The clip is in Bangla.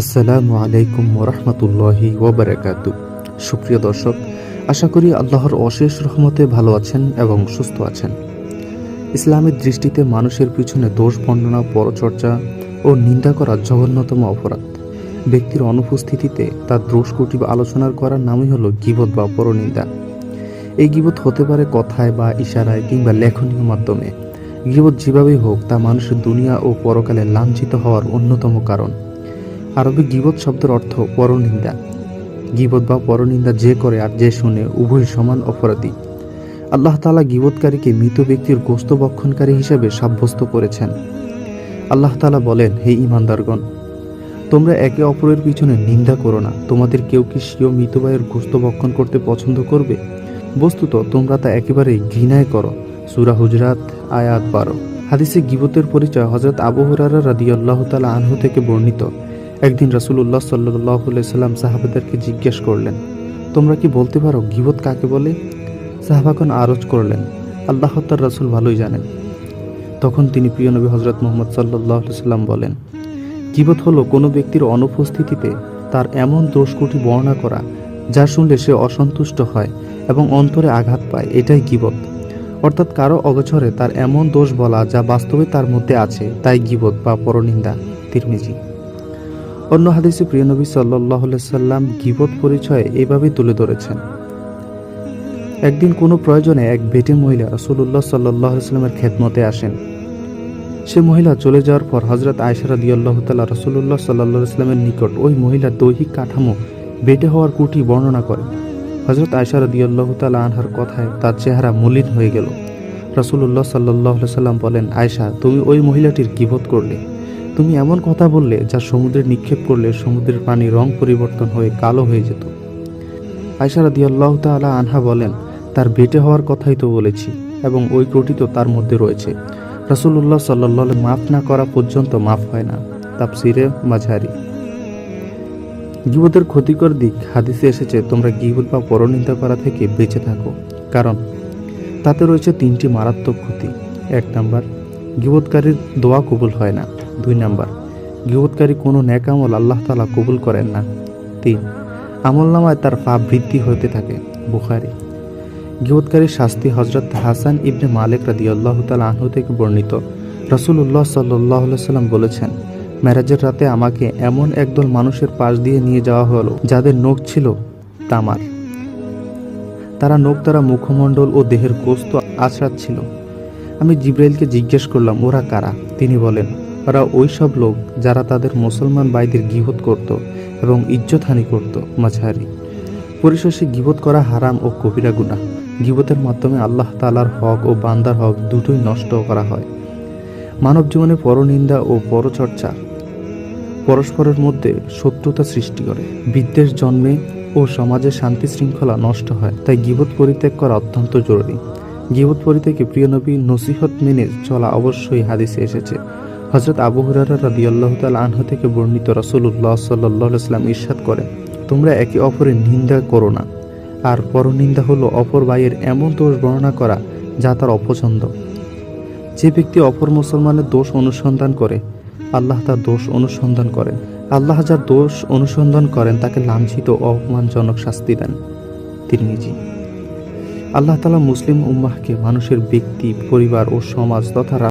আসসালামু আলাইকুম ওরহমতুল্লাহি ওয়াবারাকাতু। সুপ্রিয় দর্শক, আশা করি আল্লাহর অশেষ রহমতে ভালো আছেন এবং সুস্থ আছেন। ইসলামের দৃষ্টিতে মানুষের পিছনে দোষ বর্ণনা, পরচর্চা ও নিন্দা করা জঘন্যতম অপরাধ। ব্যক্তির অনুপস্থিতিতে তার দোষ কুটি আলোচনা করার নামই হলো গীবত বা পরনিন্দা। এই গীবত হতে পারে কথায় বা ইশারায় কিংবা লেখনীয় মাধ্যমে। গীবত যেভাবেই হোক তা মানুষের দুনিয়া ও পরকালে লাঞ্ছিত হওয়ার অন্যতম কারণ। আরবে গীবত শব্দের অর্থ পরনিন্দা। গীবত বা পরনিন্দা যে করে আর যে শুনে উভয় সমান অপরাধী। আল্লাহ তাআলা গীবতকারীকে মৃত ব্যক্তির গোশত ভক্ষণকারী হিসেবে সাব্যস্ত করেছেন। আল্লাহ তাআলা বলেন, হে ঈমানদারগণ, তোমরা একে অপরের পিছনে নিন্দা করো না। তোমাদের কেউ কি স্বীয় মৃত ভাইয়ের গোশত ভক্ষণ করতে পছন্দ করবে? বস্তুত তোমরা তা একেবারেই ঘৃণায় করো। সূরা হুজরাত আয়াত 12। হাদিসে গীবতের পরিচয় হযরত আবু হুরায়রা রাদিয়াল্লাহু তাআলা আনহু থেকে বর্ণিত। একদিন রাসূলুল্লাহ সাল্লাল্লাহু আলাইহি সাল্লাম সাহাবাদেরকে জিজ্ঞেস করলেন, তোমরা কি বলতে পারো গীবত কাকে বলে? সাহাবাগণ আরজ করলেন, আল্লাহ তার রাসূল ভালোই জানেন। তখন তিনি প্রিয় নবী হযরত মুহাম্মদ সাল্লাল্লাহু আলাইহি সাল্লাম বলেন, গীবত হলো কোনো ব্যক্তির অনুপস্থিতিতে তার এমন দোষকুটি বর্ণনা করা যা শুনলে সে অসন্তুষ্ট হয় এবং অন্তরে আঘাত পায়, এটাই গীবত। অর্থাৎ কারো অগোচরে তার এমন দোষ বলা যা বাস্তবে তার মধ্যে আছে, তাই গীবত বা পরনিন্দা। তিরমিজি। অন্য হাদিসে প্রিয় নবী সাল্লাল্লাহু আলাইহি সাল্লাম গীবত পরিচয়ে এভাবে তুলে ধরেছেন। একদিন কোনো প্রয়োজনে এক বেটে মহিলা রাসূলুল্লাহ সাল্লাল্লাহু আলাইহি সাল্লামের খেদমতে আসেন। সে মহিলা চলে যাওয়ার পর হযরত আয়েশা রাদিয়াল্লাহু তাআলা রাসূলুল্লাহ সাল্লাল্লাহু আলাইহি সাল্লামের নিকট ওই মহিলার দৈহিক কাঠামো, বেটে হওয়ার কুটি বর্ণনা করেন। হযরত আয়েশা রাদিয়াল্লাহু তাআলা আনহার কথায় তার চেহারা মলিন হয়ে গেল। রাসূলুল্লাহ সাল্লাল্লাহু আলাইহি সাল্লাম বলেন, আয়েশা, তুমি ওই মহিলাটির গীবত করলে। তুমি এমন কথা বললে যা সমুদ্রে নিক্ষেপ করলে সমুদ্রের পানি রং পরিবর্তন হয়ে কালো হয়ে যেত। আয়েশা রাদিয়াল্লাহু তাআলা আনহা বলেন, তার বেটে হওয়ার কথাই তো বলেছি এবং ওই ত্রুটি তো তার মধ্যে রয়েছে। রাসূলুল্লাহ সাল্লাল্লাহু আলাইহি মাফ না করা পর্যন্ত মাফ হয় না। তাফসিরে মাঝারি। গীবতের ক্ষতিকর দিক হাদিসে এসেছে, তোমরা গীবত বা পরনিন্দা করা থেকে বেঁচে থাকো, কারণ তাতে রয়েছে 3টি মারাত্মক ক্ষতি। 1 নাম্বার, গীবতকারীর দোয়া কবুল হয় না। 2 নাম্বার, গীবতকারী কোনো নেক আমল আল্লাহ তাআলা কবুল করেন না। 3, আমলনামায় তার পাপ বৃদ্ধি হতে থাকে। বুখারী। গীবতকারীর শাস্তি হযরত হাসান ইবনে মালিক রাদিয়াল্লাহু তাআলা আনহু থেকে বর্ণিত। রাসূলুল্লাহ সাল্লাল্লাহু আলাইহি সাল্লাম বলেছেন, মেরাজের রাতে আমাকে এমন একদল মানুষের পাশ দিয়ে নিয়ে যাওয়া হলো যাদের নখ ছিল তামার। তারা নখ দ্বারা মুখমণ্ডল ও দেহের গোশত আঁচড়াচ্ছিল। আমি জিবরাইলকে জিজ্ঞেস করলাম, ওরা কারা? তিনি বলেন, ওরা ওই সব লোক যারা তাদের মুসলমান ভাইদের গীবত করত এবং ইজ্জতহানি করত। মাঝারি। পরিশেষে গীবত করা হারাম ও কবিরা গুনাহ। গীবতের মাধ্যমে আল্লাহ তাআলার হক ও বান্দার হক দুটোই নষ্ট করা হয়। মানব জীবনে পরনিন্দা ও পরচর্চা পরস্পরের মধ্যে শত্রুতা সৃষ্টি করে, বিদ্বেষ জন্মে ও সমাজে শান্তি শৃঙ্খলা নষ্ট হয়। তাই গীবত পরিত্যাগ করা অত্যন্ত জরুরি। গীবত পরিত্যাগে প্রিয় নবীর নসিহত মেনে চলা অবশ্যই হাদিসে এসেছে। হযরত আবু হুরায়রা রাদিয়াল্লাহু তাআলা আনহু থেকে বর্ণিত, রাসূলুল্লাহ সাল্লাল্লাহু আলাইহি ওয়াসাল্লাম ইরশাদ করেন, তোমরা একে অপরের নিন্দা করো না। আর পরনিন্দা হলো অপর ভাইয়ের এমন দোষ বর্ণনা করা যা তার অপছন্দ। যে ব্যক্তি অপর মুসলমানের দোষ অনুসন্ধান করে, আল্লাহ তার দোষ অনুসন্ধান করেন। আল্লাহ যার দোষ অনুসন্ধান করেন তাকে লাঞ্ছিত ও অপমানজনক শাস্তি দেন। তিরমিজি। আল্লাহ তাআলা মুসলিম উম্মাহকে মানুষের ব্যক্তি, পরিবার ও সমাজ তথা